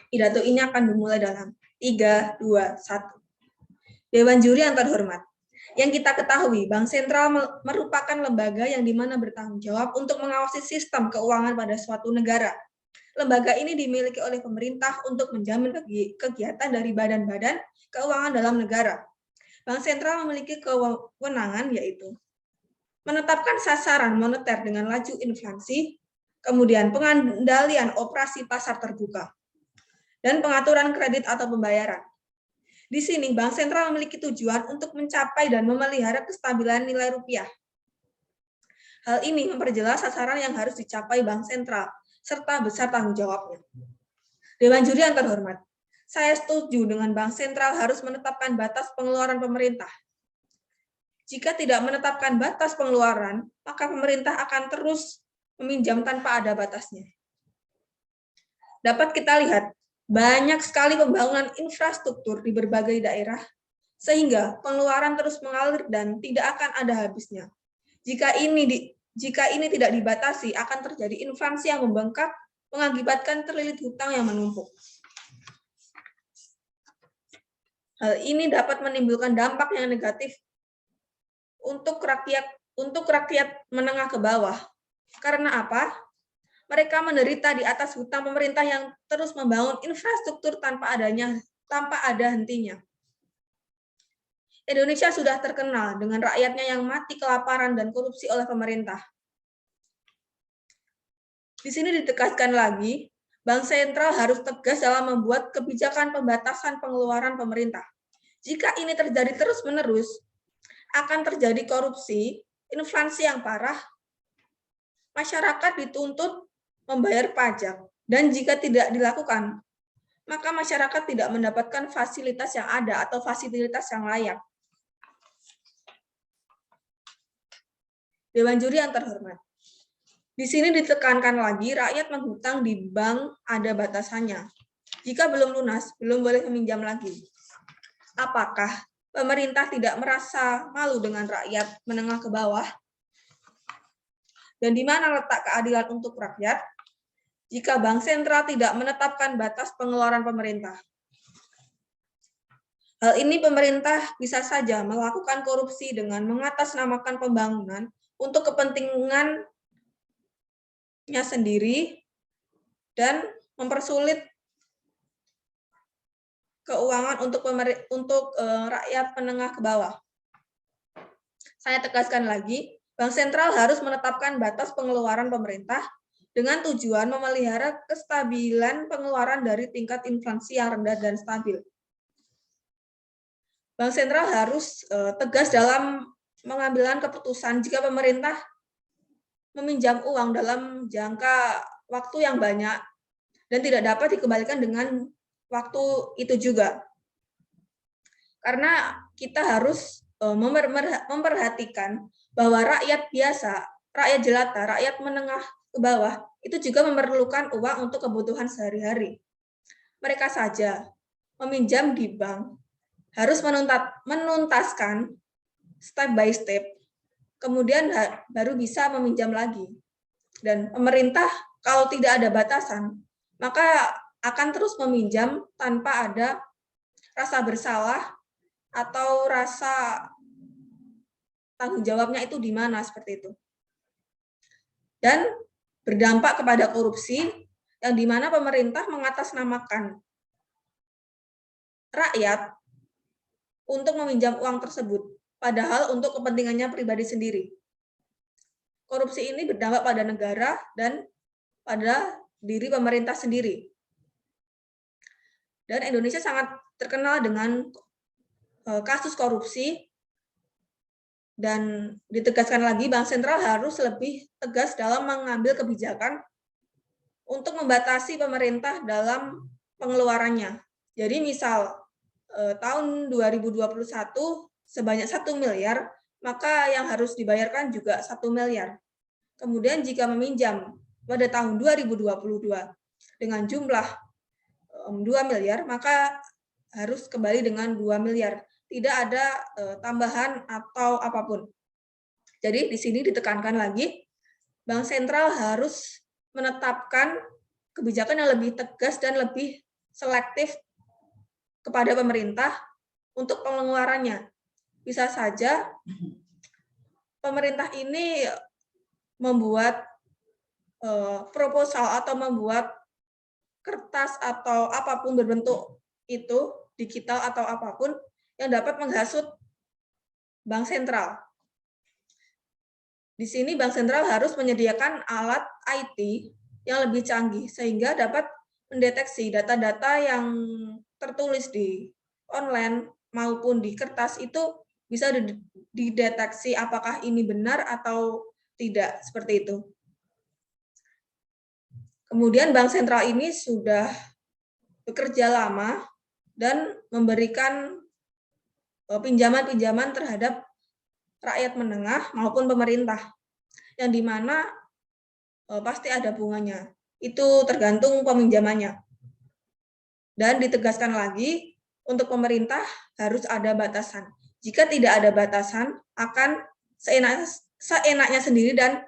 Pidato ini akan dimulai dalam 3, 2, 1. Dewan Juri yang terhormat, yang kita ketahui, Bank Sentral merupakan lembaga yang dimana bertanggung jawab untuk mengawasi sistem keuangan pada suatu negara. Lembaga ini dimiliki oleh pemerintah untuk menjamin kegiatan dari badan-badan keuangan dalam negara. Bank Sentral memiliki kewenangan yaitu menetapkan sasaran moneter dengan laju inflasi, kemudian pengendalian operasi pasar terbuka, dan pengaturan kredit atau pembayaran. Di sini, Bank Sentral memiliki tujuan untuk mencapai dan memelihara kestabilan nilai rupiah. Hal ini memperjelas sasaran yang harus dicapai Bank Sentral, serta besar tanggung jawabnya. Dewan Juri yang terhormat, saya setuju dengan Bank Sentral harus menetapkan batas pengeluaran pemerintah. Jika tidak menetapkan batas pengeluaran, maka pemerintah akan terus meminjam tanpa ada batasnya. Dapat kita lihat, banyak sekali pembangunan infrastruktur di berbagai daerah, sehingga pengeluaran terus mengalir dan tidak akan ada habisnya. Jika ini tidak dibatasi, akan terjadi inflasi yang membengkak, mengakibatkan terlilit hutang yang menumpuk. Hal ini dapat menimbulkan dampak yang negatif untuk rakyat menengah ke bawah. Karena apa? Mereka menderita di atas hutang pemerintah yang terus membangun infrastruktur tanpa ada hentinya. Indonesia sudah terkenal dengan rakyatnya yang mati kelaparan dan korupsi oleh pemerintah. Di sini ditegaskan lagi, Bank Sentral harus tegas dalam membuat kebijakan pembatasan pengeluaran pemerintah. Jika ini terjadi terus-menerus, akan terjadi korupsi, inflasi yang parah, masyarakat dituntut membayar pajak, dan jika tidak dilakukan, maka masyarakat tidak mendapatkan fasilitas yang ada atau fasilitas yang layak. Dewan Juri yang terhormat, di sini ditekankan lagi rakyat menghutang di bank ada batasannya. Jika belum lunas, belum boleh meminjam lagi. Apakah pemerintah tidak merasa malu dengan rakyat menengah ke bawah? Dan di mana letak keadilan untuk rakyat? Jika Bank Sentral tidak menetapkan batas pengeluaran pemerintah. Hal ini pemerintah bisa saja melakukan korupsi dengan mengatasnamakan pembangunan untuk kepentingannya sendiri dan mempersulit keuangan untuk rakyat menengah ke bawah. Saya tegaskan lagi, Bank Sentral harus menetapkan batas pengeluaran pemerintah dengan tujuan memelihara kestabilan pengeluaran dari tingkat inflasi yang rendah dan stabil. Bank Sentral harus tegas dalam mengambil keputusan jika pemerintah meminjam uang dalam jangka waktu yang banyak dan tidak dapat dikembalikan dengan waktu itu juga. Karena kita harus memperhatikan bahwa rakyat biasa, rakyat jelata, rakyat menengah ke bawah, itu juga memerlukan uang untuk kebutuhan sehari-hari. Mereka saja meminjam di bank, harus menuntaskan step by step, kemudian baru bisa meminjam lagi. Dan pemerintah kalau tidak ada batasan, maka akan terus meminjam tanpa ada rasa bersalah atau rasa tanggung jawabnya itu di mana, seperti itu. Dan berdampak kepada korupsi yang di mana pemerintah mengatasnamakan rakyat untuk meminjam uang tersebut, padahal untuk kepentingannya pribadi sendiri. Korupsi ini berdampak pada negara dan pada diri pemerintah sendiri. Dan Indonesia sangat terkenal dengan kasus korupsi, dan ditegaskan lagi Bank Sentral harus lebih tegas dalam mengambil kebijakan untuk membatasi pemerintah dalam pengeluarannya. Jadi misal tahun 2021 sebanyak 1 miliar, maka yang harus dibayarkan juga 1 miliar. Kemudian jika meminjam pada tahun 2022 dengan jumlah 2 miliar, maka harus kembali dengan 2 miliar. Tidak ada tambahan atau apapun. Jadi di sini ditekankan lagi, Bank Sentral harus menetapkan kebijakan yang lebih tegas dan lebih selektif kepada pemerintah untuk pengeluarannya. Bisa saja pemerintah ini membuat proposal atau membuat kertas atau apapun berbentuk itu, digital atau apapun, yang dapat menghasut bank sentral. Di sini bank sentral harus menyediakan alat IT yang lebih canggih sehingga dapat mendeteksi data-data yang tertulis di online maupun di kertas itu bisa dideteksi apakah ini benar atau tidak, seperti itu. Kemudian bank sentral ini sudah bekerja lama dan memberikan pinjaman-pinjaman terhadap rakyat menengah maupun pemerintah, yang dimana pasti ada bunganya. Itu tergantung peminjamannya. Dan ditegaskan lagi, untuk pemerintah harus ada batasan. Jika tidak ada batasan, akan seenaknya sendiri dan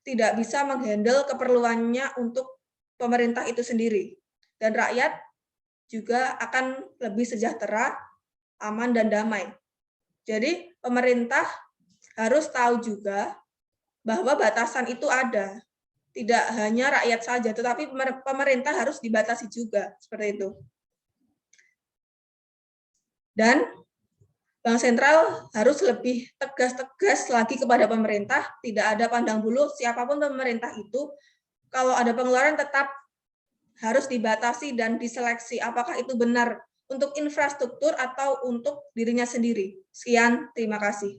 tidak bisa menghandle keperluannya untuk pemerintah itu sendiri. Dan rakyat juga akan lebih sejahtera, aman, dan damai. Jadi pemerintah harus tahu juga bahwa batasan itu ada. Tidak hanya rakyat saja, tetapi pemerintah harus dibatasi juga, seperti itu. Dan Bank Sentral harus lebih tegas-tegas lagi kepada pemerintah, tidak ada pandang bulu siapapun pemerintah itu, kalau ada pengeluaran tetap harus dibatasi dan diseleksi apakah itu benar untuk infrastruktur atau untuk dirinya sendiri. Sekian, terima kasih.